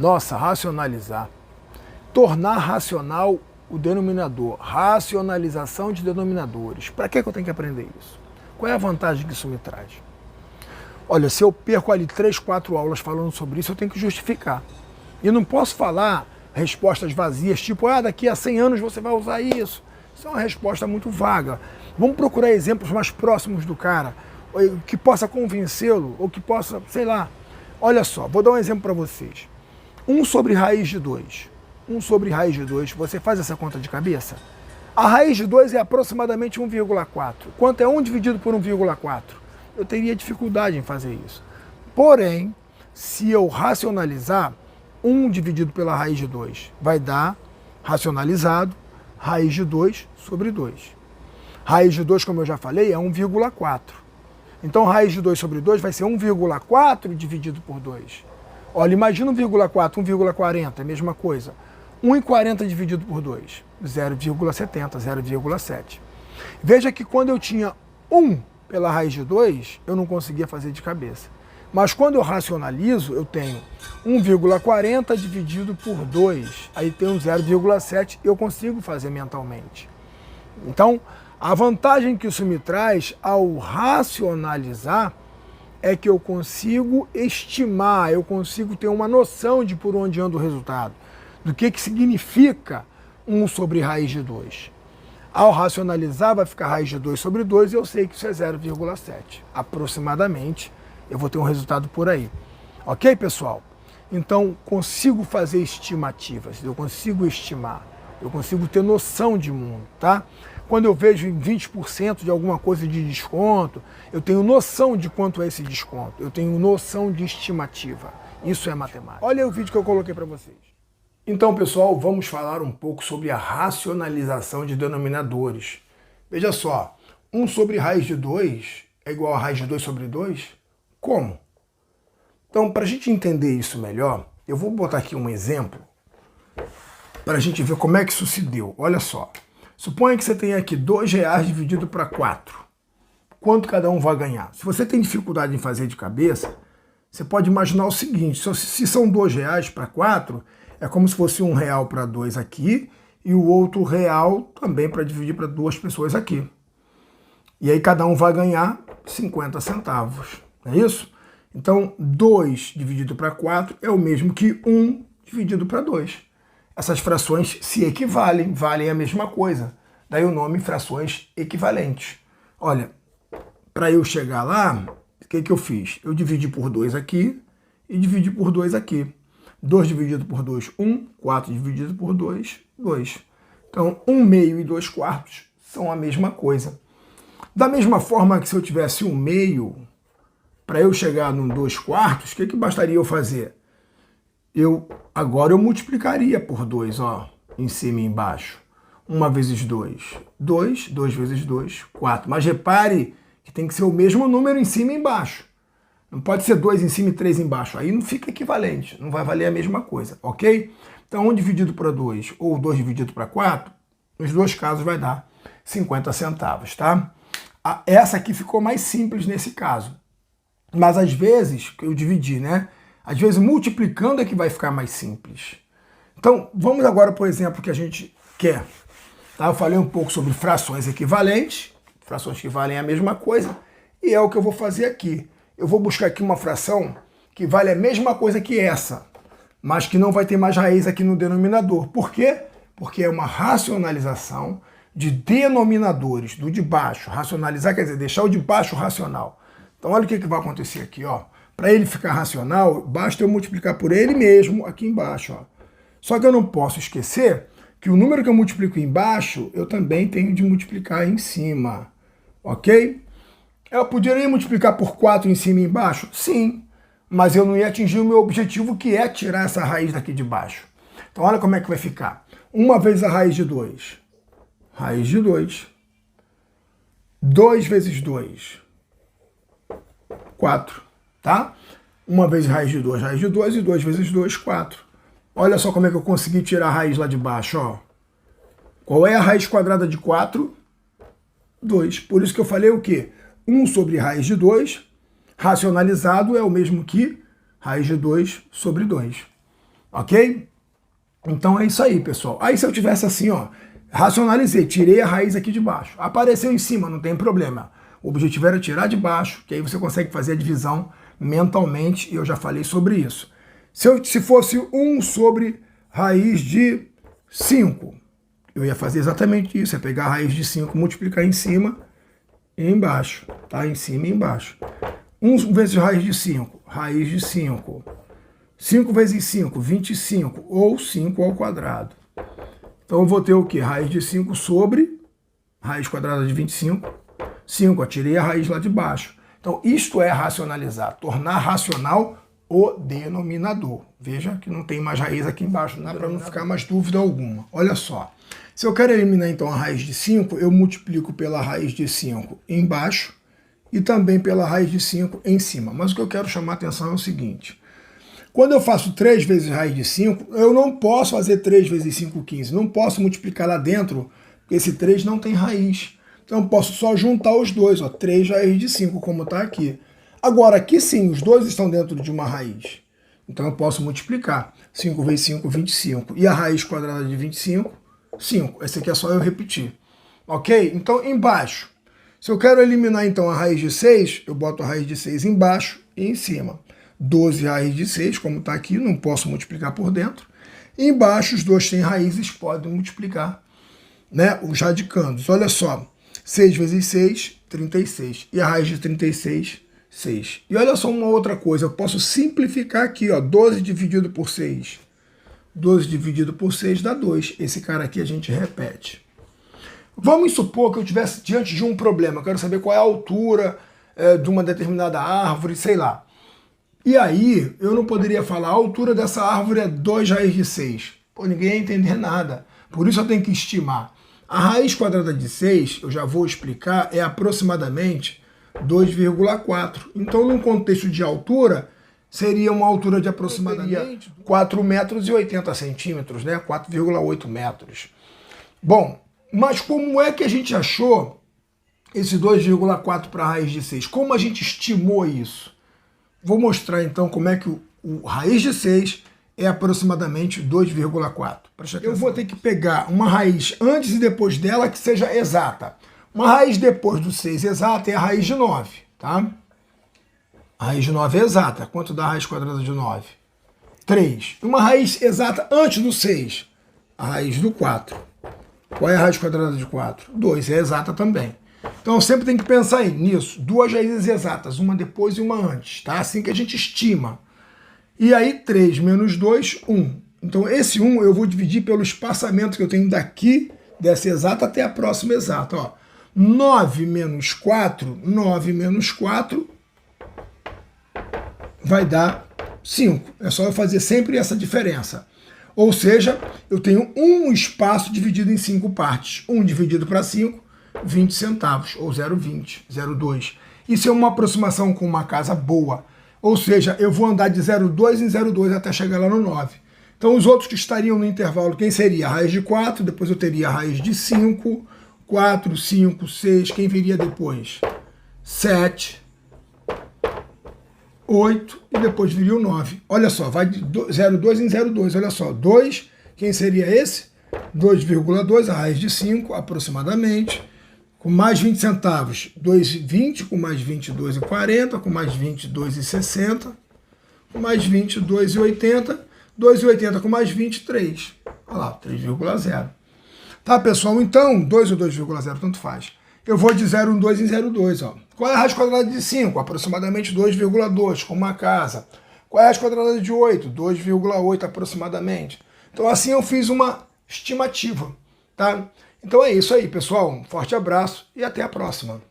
Nossa, racionalizar. Tornar racional o denominador. Racionalização de denominadores. Para que eu tenho que aprender isso? Qual é a vantagem que isso me traz? Olha, se eu perco ali 3, 4 aulas falando sobre isso, eu tenho que justificar. E não posso falar respostas vazias, tipo, daqui a 100 anos você vai usar isso. Isso é uma resposta muito vaga. Vamos procurar exemplos mais próximos do cara, que possa convencê-lo, ou que possa, sei lá. Olha só, vou dar um exemplo para vocês. 1 sobre raiz de 2. 1 sobre raiz de 2, você faz essa conta de cabeça? A raiz de 2 é aproximadamente 1,4. Quanto é 1 dividido por 1,4? Eu teria dificuldade em fazer isso. Porém, se eu racionalizar, 1 dividido pela raiz de 2 vai dar, racionalizado, raiz de 2 sobre 2. Raiz de 2, como eu já falei, é 1,4. Então, raiz de 2 sobre 2 vai ser 1,4 dividido por 2. Olha, imagina 1,4, 1,40, é a mesma coisa. 1,40 dividido por 2, 0,70, 0,7. Veja que quando eu tinha 1 pela raiz de 2, eu não conseguia fazer de cabeça. Mas quando eu racionalizo, eu tenho 1,40 dividido por 2, aí tem um 0,7 e eu consigo fazer mentalmente. Então, a vantagem que isso me traz ao racionalizar é que eu consigo estimar, eu consigo ter uma noção de por onde anda o resultado, do que significa 1 sobre raiz de 2. Ao racionalizar, vai ficar raiz de 2 sobre 2 e eu sei que isso é 0,7. Aproximadamente, eu vou ter um resultado por aí. Ok, pessoal? Então, consigo fazer estimativas, eu consigo estimar, eu consigo ter noção de mundo, tá? Quando eu vejo em 20% de alguma coisa de desconto, eu tenho noção de quanto é esse desconto, eu tenho noção de estimativa. Isso é matemática. Olha o vídeo que eu coloquei para vocês. Então, pessoal, vamos falar um pouco sobre a racionalização de denominadores. Veja só, 1 sobre raiz de 2 é igual a raiz de 2 sobre 2? Como? Então, para a gente entender isso melhor, eu vou botar aqui um exemplo para a gente ver como é que isso se deu. Olha só, suponha que você tenha aqui R$2 dividido para 4. Quanto cada um vai ganhar? Se você tem dificuldade em fazer de cabeça, você pode imaginar o seguinte, se são R$2 para 4, é como se fosse R$1 para 2 aqui e o outro real também para dividir para 2 pessoas aqui. E aí cada um vai ganhar 50 centavos, não é isso? Então 2 dividido para 4 é o mesmo que 1 dividido para 2. Essas frações se equivalem, valem a mesma coisa. Daí o nome frações equivalentes. Olha, para eu chegar lá, o que eu fiz? Eu dividi por 2 aqui e dividi por 2 aqui. 2 dividido por 2, 1. 4 dividido por 2, 2. Então, 1 meio e 2 quartos são a mesma coisa. Da mesma forma que se eu tivesse 1 meio, para eu chegar no 2 quartos, o que bastaria eu fazer? Agora eu multiplicaria por 2, ó, em cima e embaixo. 1 vezes 2, 2. 2 vezes 2, 4. Mas repare que tem que ser o mesmo número em cima e embaixo. Não pode ser 2 em cima e 3 embaixo. Aí não fica equivalente, não vai valer a mesma coisa, ok? Então 1 dividido para 2 ou 2 dividido para 4, nos dois casos vai dar 50 centavos, tá? Essa aqui ficou mais simples nesse caso. Mas às vezes, eu dividi, né? Às vezes multiplicando é que vai ficar mais simples. Então vamos agora, por exemplo, que a gente quer. Tá? Eu falei um pouco sobre frações equivalentes, frações que valem a mesma coisa, e é o que eu vou fazer aqui. Eu vou buscar aqui uma fração que vale a mesma coisa que essa, mas que não vai ter mais raiz aqui no denominador. Por quê? Porque é uma racionalização de denominadores, do de baixo. Racionalizar quer dizer deixar o de baixo racional. Então olha o que vai acontecer aqui, ó. Para ele ficar racional, basta eu multiplicar por ele mesmo aqui embaixo, ó. Só que eu não posso esquecer que o número que eu multiplico embaixo, eu também tenho de multiplicar em cima, ok? Eu poderia multiplicar por 4 em cima e embaixo? Sim, mas eu não ia atingir o meu objetivo, que é tirar essa raiz daqui de baixo. Então olha como é que vai ficar. 1 vezes a raiz de 2. Raiz de 2. 2 vezes 2. 4, tá? 1 vezes raiz de 2 e 2 vezes 2, 4. Olha só como é que eu consegui tirar a raiz lá de baixo, ó. Qual é a raiz quadrada de 4? 2. Por isso que eu falei o quê? 1 sobre raiz de 2, racionalizado é o mesmo que raiz de 2 sobre 2. Ok? Então é isso aí, pessoal. Aí se eu tivesse assim, ó, racionalizei, tirei a raiz aqui de baixo. Apareceu em cima, não tem problema. O objetivo era tirar de baixo, que aí você consegue fazer a divisão mentalmente, e eu já falei sobre isso. Se fosse 1 sobre raiz de 5, eu ia fazer exatamente isso, é pegar a raiz de 5, multiplicar em cima e embaixo, tá? Em cima e embaixo. 1 vezes raiz de 5, raiz de 5. 5 vezes 5, 25, ou 5 ao quadrado. Então eu vou ter o quê? Raiz de 5 sobre raiz quadrada de 25. 5, eu tirei a raiz lá de baixo. Então isto é racionalizar, tornar racional o denominador. Veja que não tem mais raiz aqui embaixo, para não ficar mais dúvida alguma. Olha só, se eu quero eliminar então a raiz de 5, eu multiplico pela raiz de 5 embaixo e também pela raiz de 5 em cima. Mas o que eu quero chamar a atenção é o seguinte: quando eu faço 3 vezes raiz de 5, eu não posso fazer 3 vezes 5, 15. Não posso multiplicar lá dentro, porque esse 3 não tem raiz. Então eu posso só juntar os dois, ó, 3 raiz de 5, como está aqui. Agora, aqui sim, os dois estão dentro de uma raiz. Então eu posso multiplicar. 5 vezes 5, 25. E a raiz quadrada de 25, 5. Esse aqui é só eu repetir. Ok? Então, embaixo. Se eu quero eliminar, então, a raiz de 6, eu boto a raiz de 6 embaixo e em cima. 12 raiz de 6, como está aqui, não posso multiplicar por dentro. E embaixo, os dois têm raízes, podem multiplicar, né, os radicandos. Olha só, 6 vezes 6, 36. E a raiz de 36, 6. E olha só uma outra coisa, eu posso simplificar aqui, ó, 12 dividido por 6. 12 dividido por 6 dá 2. Esse cara aqui a gente repete. Vamos supor que eu estivesse diante de um problema. Eu quero saber qual é a altura de uma determinada árvore, sei lá. E aí, eu não poderia falar, a altura dessa árvore é 2 raiz de 6. Pô, ninguém ia entender nada. Por isso eu tenho que estimar. A raiz quadrada de 6, eu já vou explicar, é aproximadamente 2,4. Então, num contexto de altura, seria uma altura de aproximadamente 4 metros e 80 centímetros, né? 4,8 metros. Bom, mas como é que a gente achou esse 2,4 para a raiz de 6? Como a gente estimou isso? Vou mostrar então como é que o raiz de 6 é aproximadamente 2,4. Eu vou ter que pegar uma raiz antes e depois dela que seja exata. Uma raiz depois do 6 exata é a raiz de 9, tá? A raiz de 9 é exata. Quanto dá a raiz quadrada de 9? 3. Uma raiz exata antes do 6, a raiz do 4. Qual é a raiz quadrada de 4? 2, é exata também. Então eu sempre tenho que pensar nisso. Duas raízes exatas, uma depois e uma antes, tá? Assim que a gente estima. E aí 3 menos 2, 1. Então esse 1 eu vou dividir pelo espaçamento que eu tenho daqui, dessa exata até a próxima exata. Ó. 9 menos 4, 9 menos 4 vai dar 5. É só eu fazer sempre essa diferença. Ou seja, eu tenho um espaço dividido em 5 partes. 1 dividido para 5, 20 centavos, ou 0,20, 0,2. Isso é uma aproximação com uma casa boa. Ou seja, eu vou andar de 0,2 em 0,2 até chegar lá no 9. Então os outros que estariam no intervalo, quem seria? A raiz de 4, depois eu teria a raiz de 5, 4, 5, 6, quem viria depois? 7, 8 e depois viria o 9. Olha só, vai de 0,2 em 0,2, olha só, 2, quem seria esse? 2,2, a raiz de 5, aproximadamente, com mais 20 centavos, 2,20, com mais 20, 2,40, com mais 20, 2,60, com mais 20, 2,80, 2,80 com mais 20, 3. Olha lá, 3,0. Tá, pessoal? Então, 2 ou 2,0, tanto faz. Eu vou de 0,2 em 0,2, ó. Qual é a raiz quadrada de 5? Aproximadamente 2,2, com uma casa. Qual é a raiz quadrada de 8? 2,8 aproximadamente. Então, assim eu fiz uma estimativa, tá? Então é isso aí, pessoal. Um forte abraço e até a próxima.